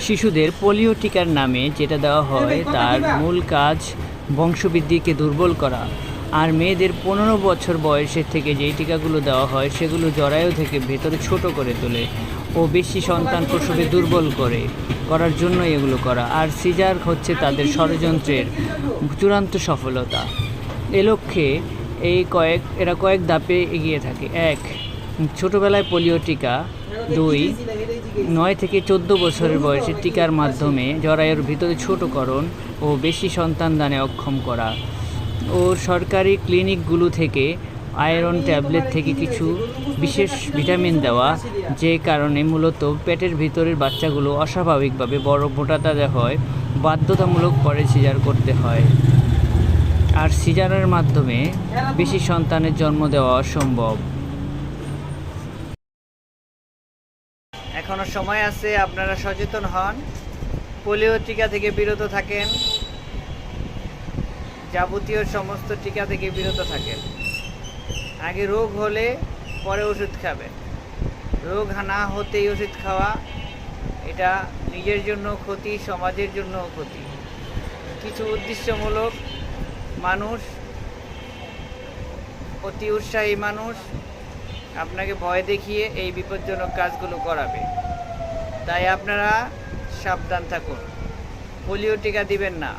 শিশুদের পোলিও টিকার নামে যেটা দেওয়া হয় তার মূল কাজ বংশবৃদ্ধিকে দুর্বল করা। আর মেয়েদের 15 বছর বয়সের থেকে যেই টিকাগুলো দেওয়া হয় সেগুলো জরায়ু থেকে ভেতরে ছোট করে তোলে ও বেশি সন্তান প্রসবে দুর্বল করার জন্য এগুলো করা। আর সিজার হচ্ছে তাদের ষড়যন্ত্রের চূড়ান্ত সফলতা। এ লক্ষ্যে এরা কয়েক ধাপে এগিয়ে থাকে। 1. ছোটোবেলায় পোলিও টিকা। 2. 9 থেকে 14 বছরের বয়সে টিকার মাধ্যমে জরায়ুর ভিতরে ছোটকরণ ও বেশি সন্তান দানে অক্ষম করা। ও সরকারি ক্লিনিকগুলো থেকে আয়রন ট্যাবলেট থেকে কিছু বিশেষ ভিটামিন দেওয়া, যে কারণে মূলত পেটের ভিতরের বাচ্চাগুলো অস্বাভাবিকভাবে বড় মোটাতাজা হয়, বাধ্যতামূলক পরে সিজার করতে হয়। আর সিজারের মাধ্যমে বেশি সন্তানের জন্ম দেওয়া অসম্ভব। এখনো সময় আছে, আপনারা সচেতন হন, পোলিও টিকা থেকে বিরত থাকেন, যাবতীয় সমস্ত টিকা থেকে বিরত থাকেন। আগে রোগ হলে পরে ওষুধ খাবেন, রোগ না হতেই ওষুধ খাওয়া এটা নিজের জন্য ক্ষতি, সমাজের জন্য ক্ষতি। কিছু উদ্দেশ্যমূলক মানুষ, অতি উৎসাহী মানুষ আপনাকে ভয় দেখিয়ে এই বিপজ্জনক কাজগুলো করাবে। তাই আপনারা সাবধান থাকুন, পোলিও টিকা দিবেন না।